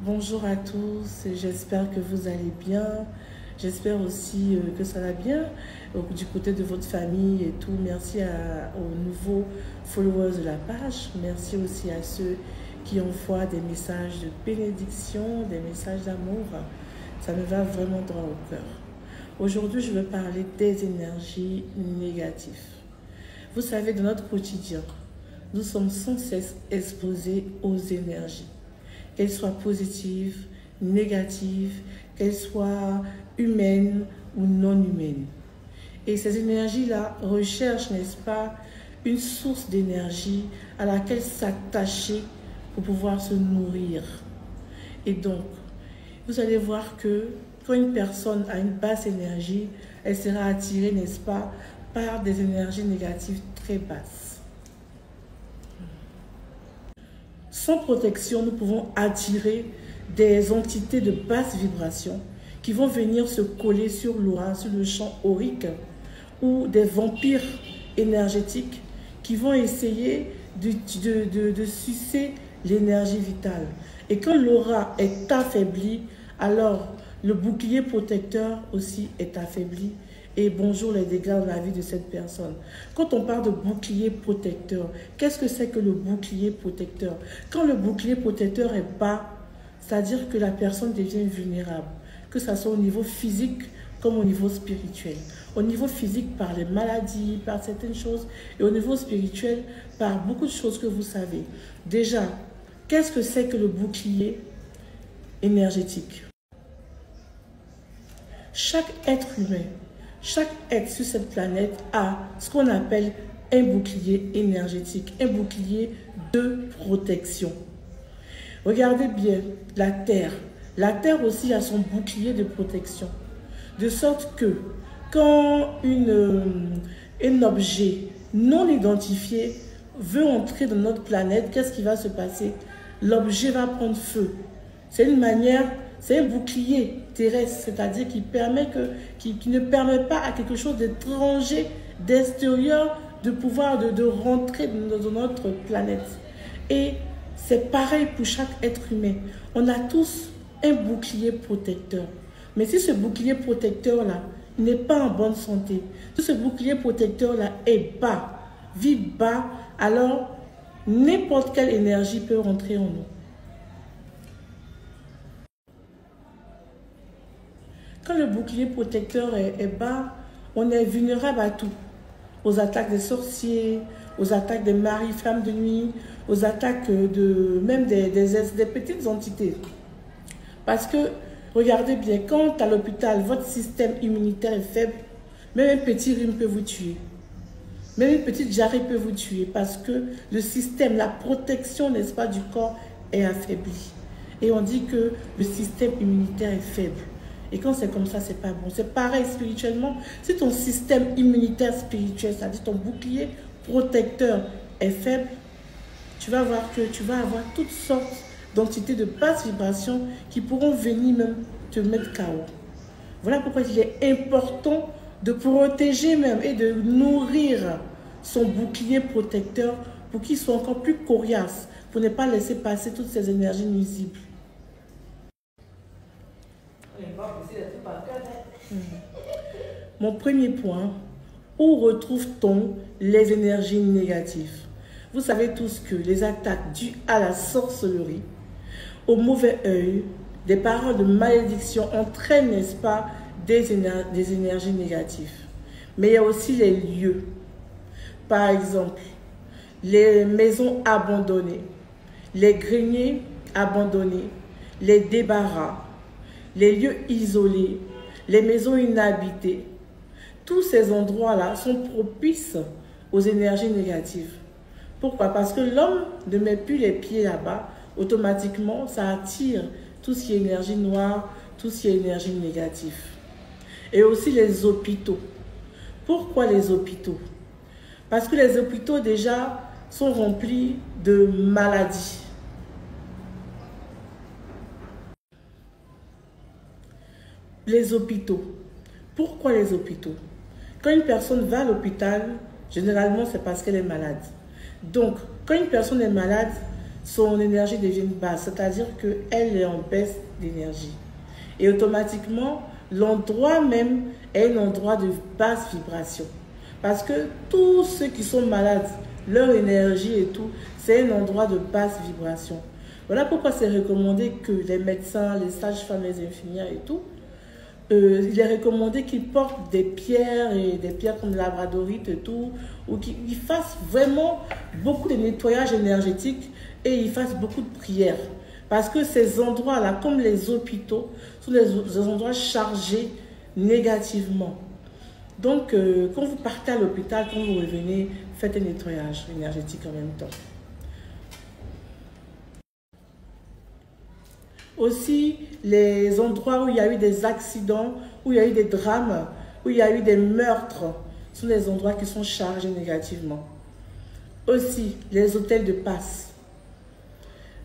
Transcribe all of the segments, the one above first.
Bonjour à tous, j'espère que vous allez bien. J'espère aussi que ça va bien du côté de votre famille et tout. Merci aux nouveaux followers de la page. Merci aussi à ceux qui envoient des messages de bénédiction, des messages d'amour. Ça me va vraiment droit au cœur. Aujourd'hui, je veux parler des énergies négatives. Vous savez, dans notre quotidien, nous sommes sans cesse exposés aux énergies. Qu'elles soient positives, négatives, qu'elles soient humaines ou non humaines. Et ces énergies-là recherchent, n'est-ce pas, une source d'énergie à laquelle s'attacher pour pouvoir se nourrir. Et donc, vous allez voir que quand une personne a une basse énergie, elle sera attirée, n'est-ce pas, par des énergies négatives très basses. Sans protection, nous pouvons attirer des entités de basse vibration qui vont venir se coller sur l'aura, sur le champ aurique, ou des vampires énergétiques qui vont essayer de sucer l'énergie vitale. Et quand l'aura est affaiblie, alors le bouclier protecteur aussi est affaibli. Et bonjour les dégâts dans la vie de cette personne. Quand on parle de bouclier protecteur, qu'est-ce que c'est que le bouclier protecteur? Quand le bouclier protecteur est bas, c'est-à-dire que la personne devient vulnérable, que ce soit au niveau physique comme au niveau spirituel. Au niveau physique, par les maladies, par certaines choses, et au niveau spirituel, par beaucoup de choses que vous savez. Déjà, qu'est-ce que c'est que le bouclier énergétique? Chaque être humain, chaque être sur cette planète a ce qu'on appelle un bouclier énergétique, un bouclier de protection. Regardez bien la Terre. La Terre aussi a son bouclier de protection. De sorte que quand un objet non identifié veut entrer dans notre planète, qu'est-ce qui va se passer? L'objet va prendre feu. C'est une manière, c'est un bouclier terrestre, c'est-à-dire qui ne permet pas à quelque chose d'étranger, d'extérieur, de pouvoir de rentrer dans notre planète. Et c'est pareil pour chaque être humain. On a tous un bouclier protecteur. Mais si ce bouclier protecteur-là n'est pas en bonne santé, si ce bouclier protecteur-là est bas, vibre bas, alors n'importe quelle énergie peut rentrer en nous. Quand le bouclier protecteur est bas, on est vulnérable à tout. Aux attaques des sorciers, aux attaques des maris, femmes de nuit, aux attaques même des petites entités. Parce que, regardez bien, quand à l'hôpital, votre système immunitaire est faible, même un petit rhume peut vous tuer. Même une petite diarrhée peut vous tuer parce que le système, la protection, n'est-ce pas, du corps est affaibli. Et on dit que le système immunitaire est faible. Et quand c'est comme ça, c'est pas bon. C'est pareil spirituellement. Si ton système immunitaire spirituel, c'est-à-dire ton bouclier protecteur est faible, tu vas voir que tu vas avoir toutes sortes d'entités de basse vibration qui pourront venir même te mettre KO. Voilà pourquoi il est important de protéger même et de nourrir son bouclier protecteur pour qu'il soit encore plus coriace, pour ne pas laisser passer toutes ces énergies nuisibles. Mon premier point, où retrouve-t-on les énergies négatives? Vous savez tous que les attaques dues à la sorcellerie, au mauvais œil, des paroles de malédiction entraînent, n'est-ce pas, des énergies négatives. Mais il y a aussi les lieux. Par exemple, les maisons abandonnées, les greniers abandonnés, les débarras, les lieux isolés, les maisons inhabitées. Tous ces endroits-là sont propices aux énergies négatives. Pourquoi? Parce que l'homme ne met plus les pieds là-bas, automatiquement, ça attire tout ce qui est énergie noire, tout ce qui est énergie négative. Et aussi les hôpitaux. Pourquoi les hôpitaux? Parce que les hôpitaux déjà sont remplis de maladies. Les hôpitaux. Pourquoi les hôpitaux? Quand une personne va à l'hôpital, généralement c'est parce qu'elle est malade. Donc, quand une personne est malade, son énergie devient basse, c'est-à-dire qu'elle est en baisse d'énergie. Et automatiquement, l'endroit même est un endroit de basse vibration. Parce que tous ceux qui sont malades, leur énergie et tout, c'est un endroit de basse vibration. Voilà pourquoi c'est recommandé que les médecins, les sages-femmes, les infirmières et tout, il est recommandé qu'ils portent des pierres et des pierres comme labradorite et tout, ou qu'ils fassent vraiment beaucoup de nettoyage énergétique et ils fassent beaucoup de prières. Parce que ces endroits-là, comme les hôpitaux, sont des endroits chargés négativement. Donc, quand vous partez à l'hôpital, quand vous revenez, faites un nettoyage énergétique en même temps. Aussi, les endroits où il y a eu des accidents, où il y a eu des drames, où il y a eu des meurtres, sont des endroits qui sont chargés négativement. Aussi, les hôtels de passe.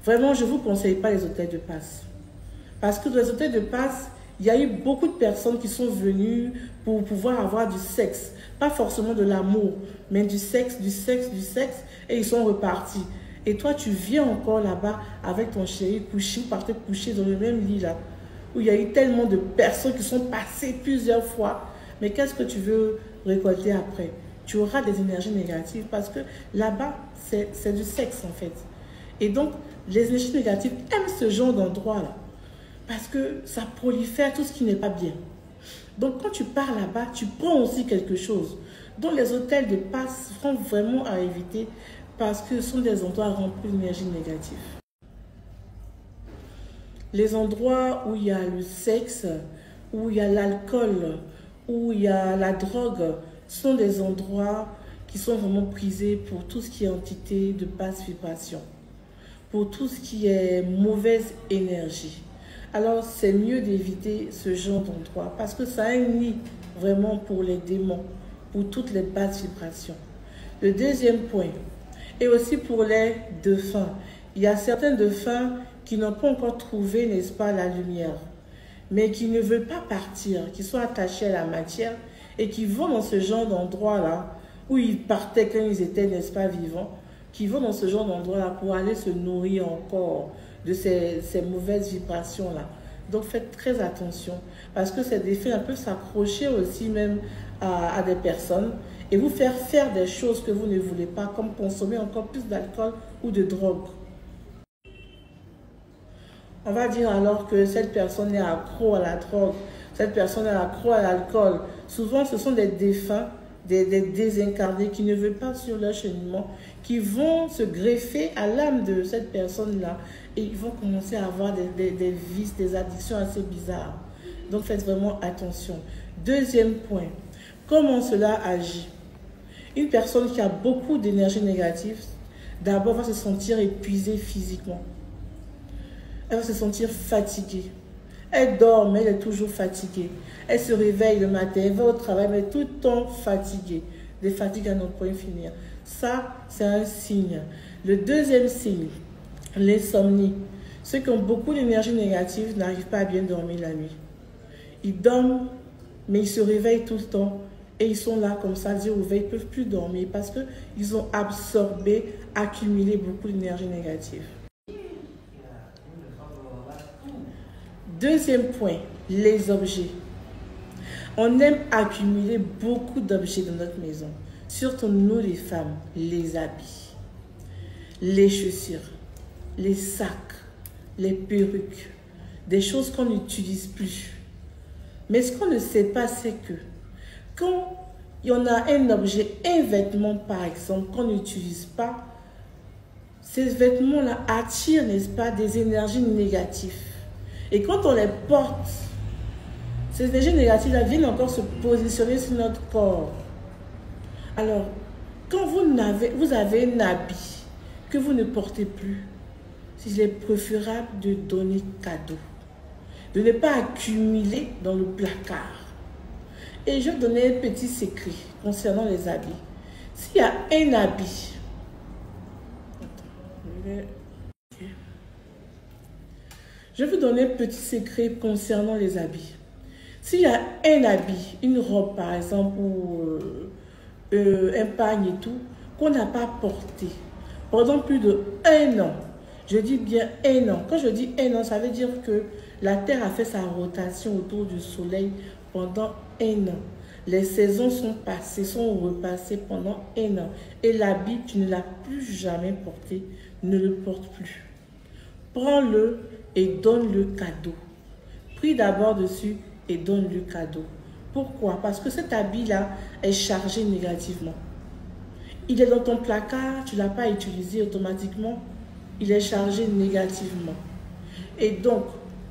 Vraiment, je ne vous conseille pas les hôtels de passe. Parce que dans les hôtels de passe, il y a eu beaucoup de personnes qui sont venues pour pouvoir avoir du sexe. Pas forcément de l'amour, mais du sexe, et ils sont repartis. Et toi, tu viens encore là-bas avec ton chéri couché, vous partez coucher dans le même lit là, où il y a eu tellement de personnes qui sont passées plusieurs fois. Mais qu'est-ce que tu veux récolter après? Tu auras des énergies négatives parce que là-bas, c'est du sexe en fait. Et donc, les énergies négatives aiment ce genre d'endroit-là parce que ça prolifère tout ce qui n'est pas bien. Donc, quand tu pars là-bas, tu prends aussi quelque chose. Donc, les hôtels de passe seront vraiment à éviter parce que ce sont des endroits remplis d'énergie négative. Les endroits où il y a le sexe, où il y a l'alcool, où il y a la drogue, sont des endroits qui sont vraiment prisés pour tout ce qui est entité de basse vibration, pour tout ce qui est mauvaise énergie. Alors, c'est mieux d'éviter ce genre d'endroit parce que ça a un nid vraiment pour les démons, pour toutes les basses vibrations. Le deuxième point, et aussi pour les défunts. Il y a certains défunts qui n'ont pas encore trouvé, n'est-ce pas, la lumière, mais qui ne veulent pas partir, qui sont attachés à la matière et qui vont dans ce genre d'endroit-là où ils partaient quand ils étaient, n'est-ce pas, vivants, qui vont dans ce genre d'endroit-là pour aller se nourrir encore de ces mauvaises vibrations-là. Donc faites très attention parce que ces défunts peuvent s'accrocher aussi même à des personnes et vous faire des choses que vous ne voulez pas, comme consommer encore plus d'alcool ou de drogue. On va dire alors que cette personne est accro à la drogue, cette personne est accro à l'alcool. Souvent, ce sont des défunts, des désincarnés qui ne veulent pas sur leur cheminement, qui vont se greffer à l'âme de cette personne-là et ils vont commencer à avoir des vices, des addictions assez bizarres. Donc, faites vraiment attention. Deuxième point, comment cela agit? Une personne qui a beaucoup d'énergie négative, d'abord va se sentir épuisée physiquement. Elle va se sentir fatiguée. Elle dort, mais elle est toujours fatiguée. Elle se réveille le matin, elle va au travail, mais tout le temps fatiguée. Des fatigues à notre point finir. Ça, c'est un signe. Le deuxième signe, l'insomnie. Ceux qui ont beaucoup d'énergie négative n'arrivent pas à bien dormir la nuit. Ils dorment, mais ils se réveillent tout le temps. Et ils sont là comme ça, Dieu ouvert, ils ne peuvent plus dormir parce qu'ils ont absorbé, accumulé beaucoup d'énergie négative. Deuxième point, les objets. On aime accumuler beaucoup d'objets dans notre maison. Surtout nous les femmes, les habits, les chaussures, les sacs, les perruques, des choses qu'on n'utilise plus. Mais ce qu'on ne sait pas, c'est que quand il y en a un objet, un vêtement par exemple, qu'on n'utilise pas, ces vêtements-là attirent, n'est-ce pas, des énergies négatives. Et quand on les porte, ces énergies négatives-là viennent encore se positionner sur notre corps. Alors, quand vous avez un habit que vous ne portez plus, il est préférable de donner cadeau, de ne pas accumuler dans le placard. Et je vais donner un petit secret concernant les habits. S'il y a un habit, je vais vous donner un petit secret concernant les habits. S'il y a un habit, une robe par exemple, ou un pagne et tout, qu'on n'a pas porté pendant plus de 1 an, Je dis bien un an. Quand je dis un an, ça veut dire que la Terre a fait sa rotation autour du Soleil pendant un an. Les saisons sont passées, sont repassées pendant un an. Et l'habit, tu ne l'as plus jamais porté, ne le porte plus. Prends-le et donne-le cadeau. Prie d'abord dessus et donne-le cadeau. Pourquoi? Parce que cet habit-là est chargé négativement. Il est dans ton placard, tu ne l'as pas utilisé automatiquement, il est chargé négativement. Et donc,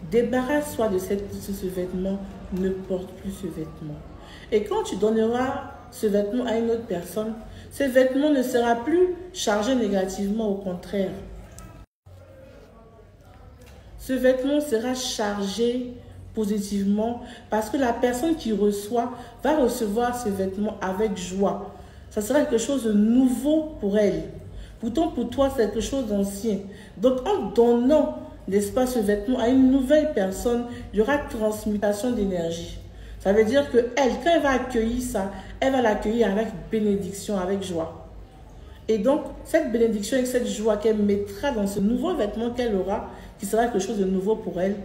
débarrasse-toi de ce vêtement, ne porte plus ce vêtement. Et quand tu donneras ce vêtement à une autre personne, ce vêtement ne sera plus chargé négativement, au contraire. Ce vêtement sera chargé positivement parce que la personne qui reçoit va recevoir ce vêtement avec joie. Ça sera quelque chose de nouveau pour elle. Pourtant, pour toi, c'est quelque chose d'ancien. Donc, en donnant, n'est-ce pas, ce vêtement à une nouvelle personne, il y aura transmutation d'énergie. Ça veut dire que elle, quand elle va accueillir ça, elle va l'accueillir avec bénédiction, avec joie. Et donc, cette bénédiction et cette joie qu'elle mettra dans ce nouveau vêtement qu'elle aura, qui sera quelque chose de nouveau pour elle,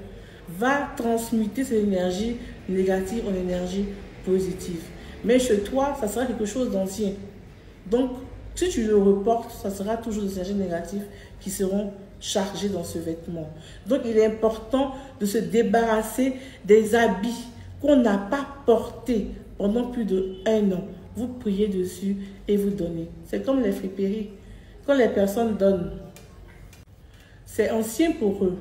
va transmuter cette énergie négative en énergie positive. Mais chez toi, ça sera quelque chose d'ancien. Donc, si tu le reportes, ça sera toujours des énergies négatives qui seront chargées dans ce vêtement. Donc, il est important de se débarrasser des habits qu'on n'a pas portés pendant plus d'1 an. Vous priez dessus et vous donnez. C'est comme les friperies. Quand les personnes donnent, c'est ancien pour eux.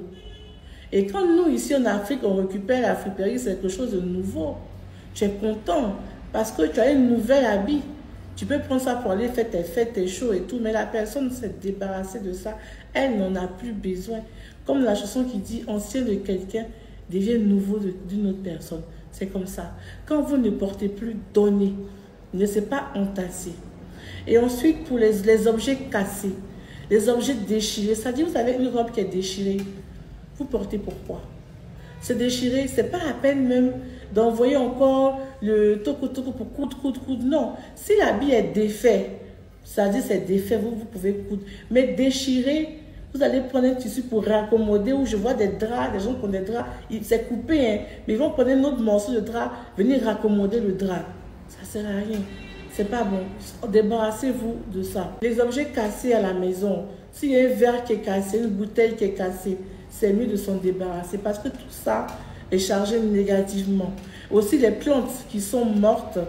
Et quand nous, ici en Afrique, on récupère la friperie, c'est quelque chose de nouveau. Tu es content parce que tu as une nouvelle habit. Tu peux prendre ça pour aller faire tes fêtes, tes shows et tout, mais la personne s'est débarrassée de ça. Elle n'en a plus besoin. Comme la chanson qui dit « ancien de quelqu'un devient nouveau d'une autre personne ». C'est comme ça. Quand vous ne portez plus, donnez. Ne laissez pas entasser. Et ensuite, pour les objets cassés, les objets déchirés, ça dit, vous avez une robe qui est déchirée. Vous portez pourquoi? C'est déchiré, c'est pas la peine même d'envoyer encore le toko-toko pour coudre. Non, si l'habit est défait, ça dit c'est défait, vous pouvez coudre. Mais déchiré, vous allez prendre un tissu pour raccommoder, où je vois des draps, des gens qui ont des draps, c'est coupé, hein, mais ils vont prendre un autre morceau de drap, venir raccommoder le drap. Ça ne sert à rien. C'est pas bon. Débarrassez-vous de ça. Les objets cassés à la maison, s'il y a un verre qui est cassé, une bouteille qui est cassée, c'est mieux de s'en débarrasser parce que tout ça est chargé négativement. Aussi les plantes qui sont mortes.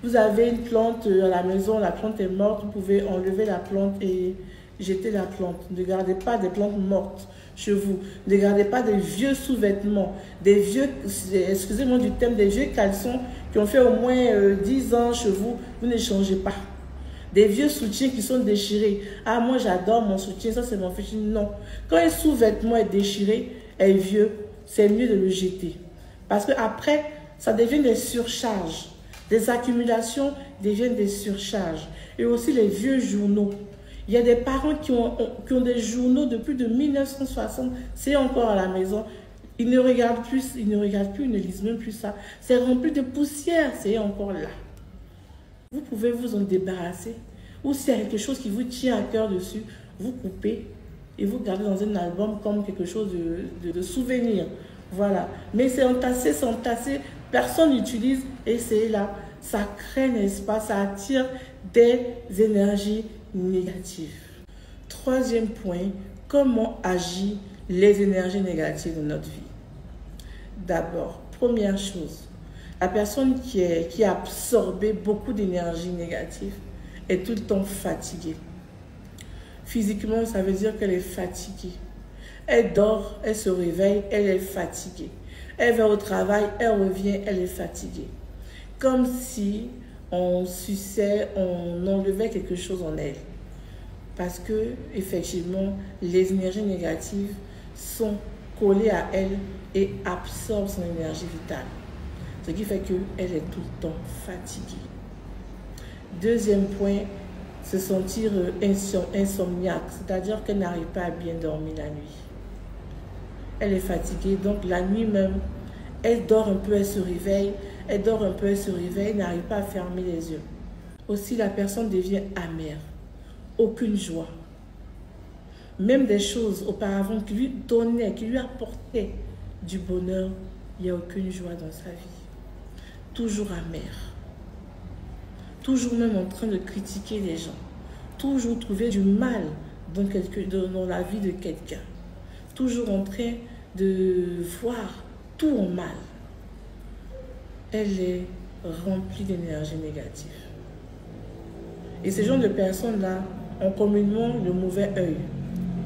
Vous avez une plante à la maison, la plante est morte, vous pouvez enlever la plante et jeter la plante. Ne gardez pas des plantes mortes chez vous. Ne gardez pas des vieux sous-vêtements, des vieux, excusez-moi du terme, des vieux caleçons qui ont fait au moins 10 ans chez vous. Vous ne changez pas. Des vieux soutiens qui sont déchirés. Ah, moi j'adore mon soutien, ça c'est mon fétiche. Non. Quand un sous-vêtement est déchiré, est vieux, c'est mieux de le jeter. Parce qu'après, ça devient des surcharges. Des accumulations deviennent des surcharges. Et aussi les vieux journaux. Il y a des parents qui ont des journaux depuis de 1960, c'est encore à la maison. Ils ne regardent plus, ils ne lisent même plus ça. C'est rempli de poussière, c'est encore là. Vous pouvez vous en débarrasser. Ou s'il y a quelque chose qui vous tient à cœur dessus, vous coupez et vous gardez dans un album comme quelque chose de souvenir. Voilà. Mais c'est entassé, personne n'utilise et c'est là. Ça crée, n'est-ce pas, ça attire des énergies négatives. Troisième point, comment agissent les énergies négatives de notre vie? D'abord, première chose, la personne qui a absorbé beaucoup d'énergie négative est tout le temps fatiguée. Physiquement, ça veut dire qu'elle est fatiguée. Elle dort, elle se réveille, elle est fatiguée. Elle va au travail, elle revient, elle est fatiguée. Comme si on suçait, on enlevait quelque chose en elle. Parce que, effectivement, les énergies négatives sont collées à elle et absorbent son énergie vitale. Ce qui fait qu'elle est tout le temps fatiguée. Deuxième point, se sentir insomniaque, c'est-à-dire qu'elle n'arrive pas à bien dormir la nuit. Elle est fatiguée, donc la nuit même, elle dort un peu, elle se réveille, elle dort un peu, elle se réveille, elle n'arrive pas à fermer les yeux. Aussi, la personne devient amère, aucune joie. même des choses auparavant qui lui donnaient, qui lui apportaient du bonheur, il n'y a aucune joie dans sa vie. Toujours amer. Toujours même en train de critiquer les gens. Toujours trouver du mal dans la vie de quelqu'un. Toujours en train de voir tout en mal. Elle est remplie d'énergie négative. Et ces gens de personnes-là ont communément le mauvais œil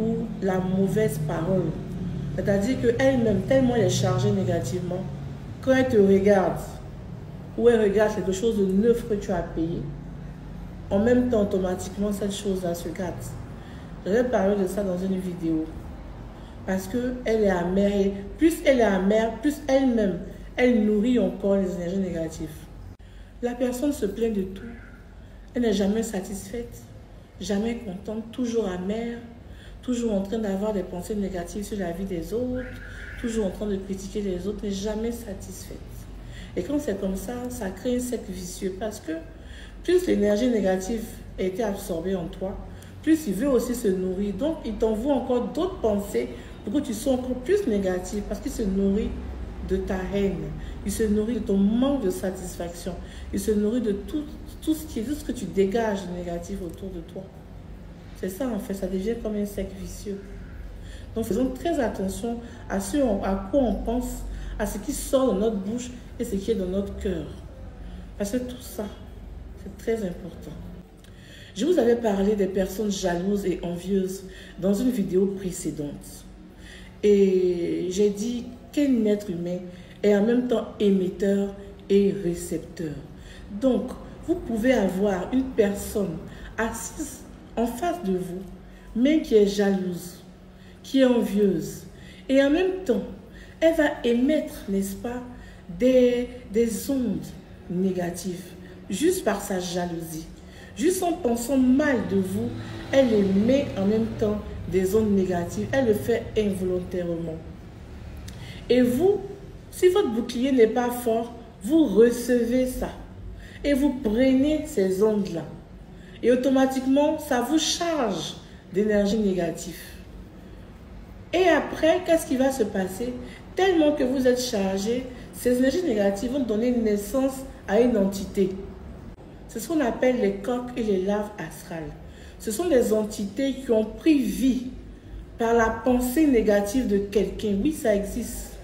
ou la mauvaise parole. C'est-à-dire qu'elle-même, tellement elle est chargée négativement, quand elle te regarde, ou elle regarde quelque chose de neuf que tu as payé, en même temps, automatiquement, cette chose-là se gâte. Je vais parler de ça dans une vidéo. Parce qu'elle est amère. Et plus elle est amère, plus elle-même, elle nourrit encore les énergies négatives. La personne se plaint de tout. Elle n'est jamais satisfaite, jamais contente, toujours amère, toujours en train d'avoir des pensées négatives sur la vie des autres, toujours en train de critiquer les autres, n'est jamais satisfaite. Et quand c'est comme ça, ça crée un cercle vicieux parce que plus l'énergie négative a été absorbée en toi, plus il veut aussi se nourrir. Donc, il t'envoie encore d'autres pensées pour que tu sois encore plus négatif parce qu'il se nourrit de ta haine. Il se nourrit de ton manque de satisfaction. Il se nourrit de tout ce que tu dégages de négatif autour de toi. C'est ça en fait, ça devient comme un cercle vicieux. Donc faisons très attention à quoi on pense, à ce qui sort de notre bouche et ce qui est dans notre cœur. Parce que tout ça, c'est très important. Je vous avais parlé des personnes jalouses et envieuses dans une vidéo précédente. Et j'ai dit qu'un être humain est en même temps émetteur et récepteur. Donc, vous pouvez avoir une personne assise en face de vous, mais qui est jalouse, qui est envieuse. Et en même temps, elle va émettre, n'est-ce pas, des ondes négatives, juste par sa jalousie. Juste en pensant mal de vous, elle émet en même temps des ondes négatives. Elle le fait involontairement. Et vous, si votre bouclier n'est pas fort, vous recevez ça. Et vous prenez ces ondes-là. Et automatiquement, ça vous charge d'énergie négative. Et après, qu'est-ce qui va se passer? Tellement que vous êtes chargé, ces énergies négatives vont donner naissance à une entité. C'est ce qu'on appelle les coques et les larves astrales. Ce sont des entités qui ont pris vie par la pensée négative de quelqu'un. Oui, ça existe.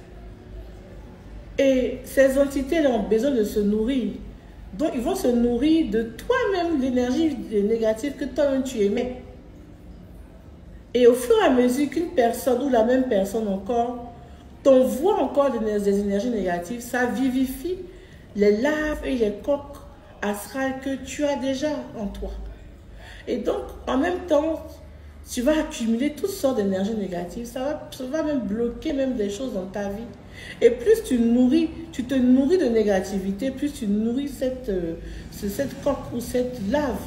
Et ces entités ont besoin de se nourrir. Donc, ils vont se nourrir de toi-même, l'énergie négative que toi-même tu émets. Et au fur et à mesure qu'une personne ou la même personne encore t'envoie encore des énergies négatives, ça vivifie les larves et les coques astrales que tu as déjà en toi. Et donc, en même temps, tu vas accumuler toutes sortes d'énergies négatives. Ça va même bloquer même des choses dans ta vie. Et plus tu te nourris de négativité, plus tu nourris cette coque ou cette lave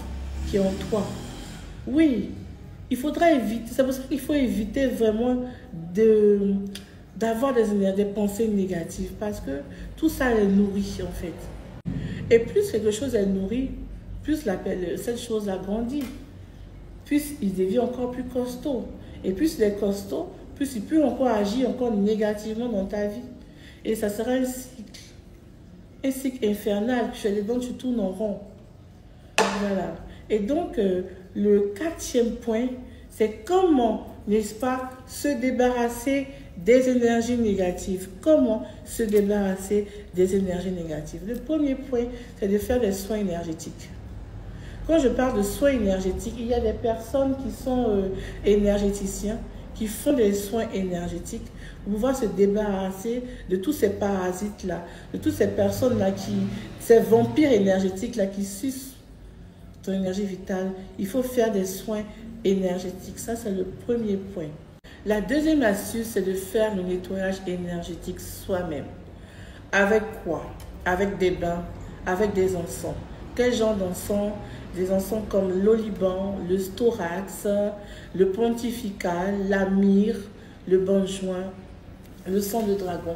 qui est en toi. Oui, il faudra éviter. C'est pour ça qu'il faut éviter vraiment d'avoir des pensées négatives. Parce que tout ça les nourrit en fait. Et plus quelque chose est nourri, plus cette chose-là grandit. Plus il devient encore plus costaud. Et plus il est costaud, plus il peut encore agir encore négativement dans ta vie. Et ça sera un cycle infernal dont tu tournes en rond. Voilà. Et donc, le 4e point, c'est comment, n'est-ce pas, se débarrasser des énergies négatives. Comment se débarrasser des énergies négatives? Le premier point, c'est de faire des soins énergétiques. Quand je parle de soins énergétiques, il y a des personnes qui sont énergéticiens, qui font des soins énergétiques pour pouvoir se débarrasser de tous ces parasites-là, de toutes ces personnes-là, ces vampires énergétiques-là qui sucent ton énergie vitale. Il faut faire des soins énergétiques. Ça, c'est le premier point. La deuxième astuce, c'est de faire le nettoyage énergétique soi-même. Avec quoi? Avec des bains, avec des encens. Quel genre d'encens? Des encens comme l'oliban, le storax, le pontifical, la myrrhe, le benjoin, le sang de dragon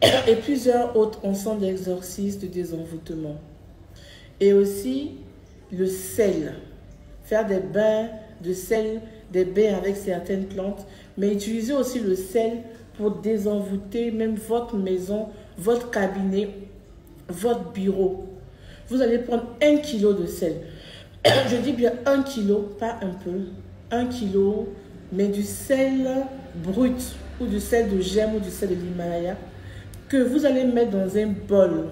et plusieurs autres encens d'exorcisme, de désenvoûtement. Et aussi le sel. Faire des bains de sel des bains avec certaines plantes, mais utilisez aussi le sel pour désenvoûter même votre maison, votre cabinet, votre bureau. Vous allez prendre 1 kg de sel. Je dis bien 1 kg, pas un peu. 1 kg, mais du sel brut ou du sel de gemme ou du sel de l'Himalaya que vous allez mettre dans un bol.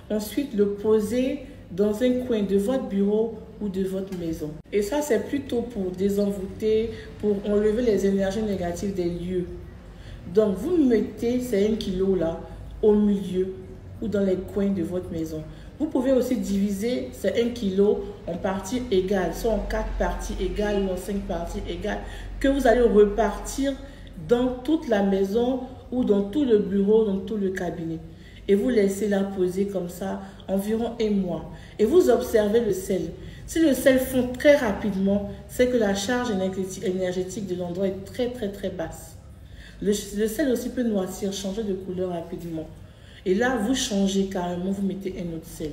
Ensuite, le poser dans un coin de votre bureau ou de votre maison. Et ça, c'est plutôt pour désenvoûter, pour enlever les énergies négatives des lieux. Donc, vous mettez ces 1 kg là au milieu ou dans les coins de votre maison. Vous pouvez aussi diviser ces 1 kg en parties égales, soit en 4 parties égales ou en 5 parties égales, que vous allez repartir dans toute la maison ou dans tout le bureau, dans tout le cabinet. Et vous laissez la poser comme ça environ 1 mois. Et vous observez le sel. Si le sel fond très rapidement, c'est que la charge énergétique de l'endroit est très basse. Le sel aussi peut noircir, changer de couleur rapidement. Et là, vous changez carrément, vous mettez un autre sel.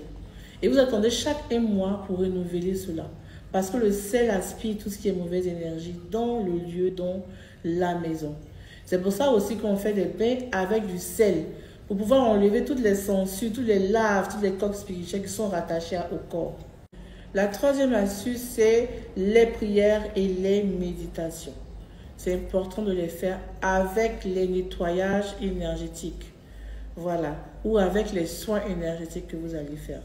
Et vous attendez chaque 1 mois pour renouveler cela. Parce que le sel aspire tout ce qui est mauvaise énergie dans le lieu, dans la maison. C'est pour ça aussi qu'on fait des bains avec du sel. Pour pouvoir enlever toutes les sangsues, toutes les laves, toutes les coques spirituelles qui sont rattachées au corps. La troisième astuce, c'est les prières et les méditations. C'est important de les faire avec les nettoyages énergétiques. Voilà. Ou avec les soins énergétiques que vous allez faire.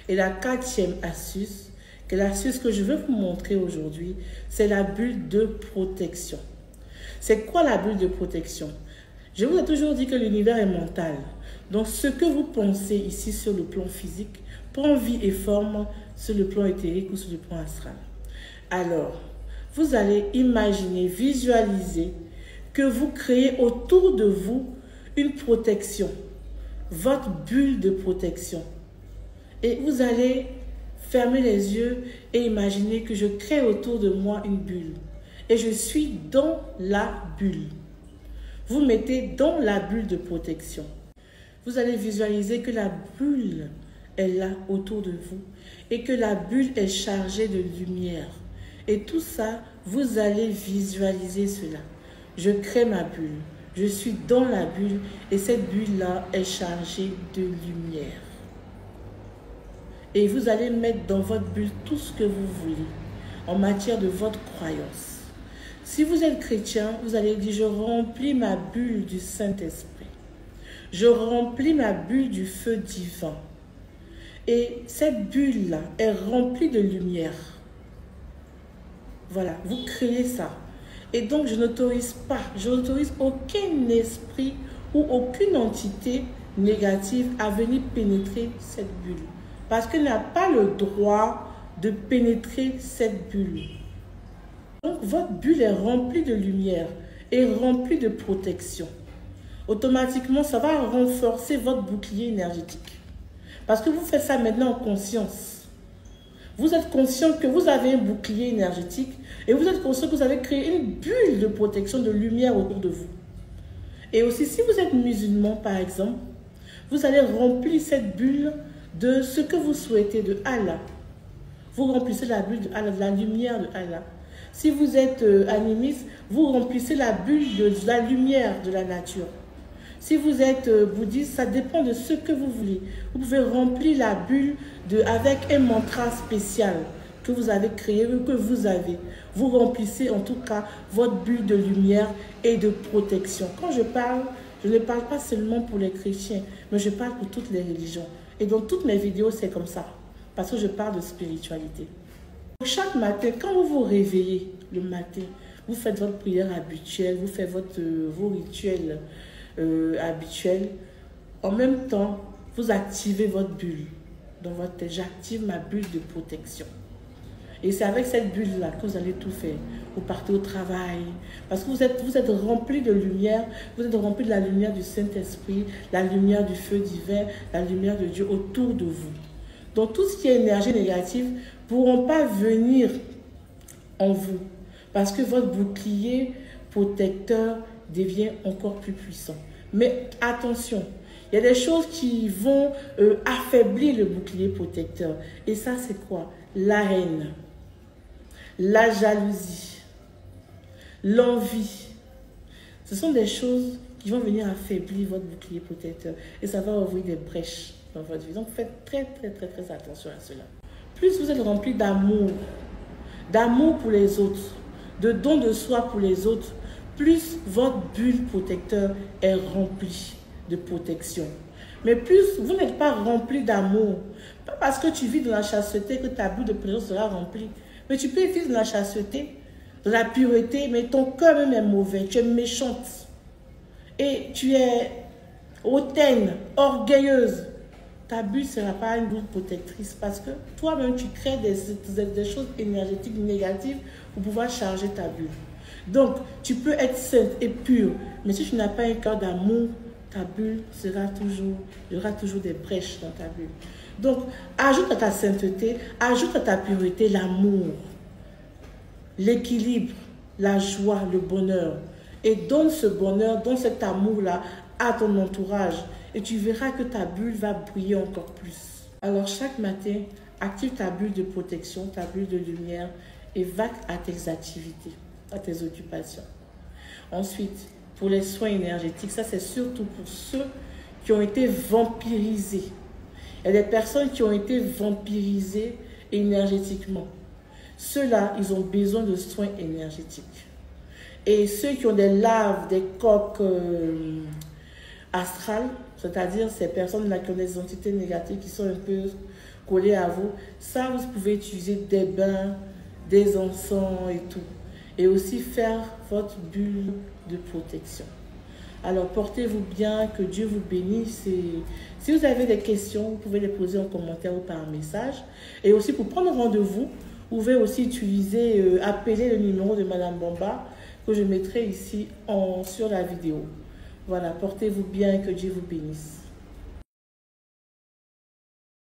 Et la 4e astuce, que l'astuce que je veux vous montrer aujourd'hui, c'est la bulle de protection. C'est quoi la bulle de protection? Je vous ai toujours dit que l'univers est mental. Donc, ce que vous pensez ici sur le plan physique prend vie et forme sur le plan éthérique ou sur le plan astral. Alors, vous allez imaginer, visualiser que vous créez autour de vous une protection, votre bulle de protection. Et vous allez fermer les yeux et imaginer que je crée autour de moi une bulle. Et je suis dans la bulle. Vous mettez dans la bulle de protection. Vous allez visualiser que la bulle est là autour de vous et que la bulle est chargée de lumière. Et tout ça, vous allez visualiser cela. Je crée ma bulle. Je suis dans la bulle et cette bulle-là est chargée de lumière. Et vous allez mettre dans votre bulle tout ce que vous voulez en matière de votre croyance. Si vous êtes chrétien, vous allez dire, je remplis ma bulle du Saint-Esprit. Je remplis ma bulle du feu divin. Et cette bulle-là est remplie de lumière. Voilà, vous créez ça. Et donc, je n'autorise aucun esprit ou aucune entité négative à venir pénétrer cette bulle. Parce qu'elle n'a pas le droit de pénétrer cette bulle. Donc, votre bulle est remplie de lumière et remplie de protection. Automatiquement, ça va renforcer votre bouclier énergétique. Parce que vous faites ça maintenant en conscience. Vous êtes conscient que vous avez un bouclier énergétique et vous êtes conscient que vous avez créé une bulle de protection, de lumière autour de vous. Et aussi, si vous êtes musulman, par exemple, vous allez remplir cette bulle de ce que vous souhaitez, de Allah. Vous remplissez la bulle de Allah, de la lumière de Allah. Si vous êtes animiste, vous remplissez la bulle de la lumière de la nature. Si vous êtes bouddhiste, ça dépend de ce que vous voulez. Vous pouvez remplir la bulle avec un mantra spécial que vous avez créé ou que vous avez. Vous remplissez en tout cas votre bulle de lumière et de protection. Quand je parle, je ne parle pas seulement pour les chrétiens, mais je parle pour toutes les religions. Et dans toutes mes vidéos, c'est comme ça. Parce que je parle de spiritualité. Chaque matin, quand vous vous réveillez le matin, vous faites votre prière habituelle, vous faites vos rituels habituels. En même temps, vous activez votre bulle. Dans votre tête, j'active ma bulle de protection. Et c'est avec cette bulle-là que vous allez tout faire. Vous partez au travail. Parce que vous êtes rempli de lumière. Vous êtes rempli de la lumière du Saint-Esprit, la lumière du feu divin, la lumière de Dieu autour de vous. Donc tout ce qui est énergie négative ne pourront pas venir en vous. Parce que votre bouclier protecteur devient encore plus puissant. Mais attention, il y a des choses qui vont affaiblir le bouclier protecteur. Et ça, c'est quoi? La haine, la jalousie, l'envie. Ce sont des choses qui vont venir affaiblir votre bouclier protecteur et ça va ouvrir des brèches dans votre vie. Donc faites très attention à cela. Plus vous êtes rempli d'amour pour les autres, de don de soi pour les autres, plus votre bulle protecteur est remplie de protection. Mais plus vous n'êtes pas rempli d'amour, pas parce que tu vis dans la chasteté que ta bulle de protection sera remplie, mais tu peux vivre dans la chasteté, dans la pureté, mais ton cœur même est mauvais, tu es méchante et tu es hautaine, orgueilleuse. Ta bulle ne sera pas une bulle protectrice parce que toi-même tu crées des choses énergétiques négatives pour pouvoir charger ta bulle. Donc, tu peux être sainte et pure, mais si tu n'as pas un cœur d'amour, ta bulle sera toujours, il y aura toujours des brèches dans ta bulle. Donc, ajoute à ta sainteté, ajoute à ta pureté l'amour, l'équilibre, la joie, le bonheur. Et donne ce bonheur, donne cet amour-là à ton entourage. Et tu verras que ta bulle va briller encore plus. Alors, chaque matin, active ta bulle de protection, ta bulle de lumière et va à tes activités, à tes occupations. Ensuite, pour les soins énergétiques, ça c'est surtout pour ceux qui ont été vampirisés. Il y a des personnes qui ont été vampirisées énergétiquement. Ceux-là, ils ont besoin de soins énergétiques. Et ceux qui ont des larves, des coques astrales, c'est-à-dire ces personnes-là qui ont des entités négatives qui sont un peu collées à vous, ça, vous pouvez utiliser des bains, des encens et tout. Et aussi faire votre bulle de protection. Alors, portez-vous bien, que Dieu vous bénisse. Et si vous avez des questions, vous pouvez les poser en commentaire ou par message. Et aussi, pour prendre rendez-vous, vous pouvez aussi utiliser, appeler le numéro de Madame Bomba que je mettrai ici sur la vidéo. Voilà, portez-vous bien et que Dieu vous bénisse.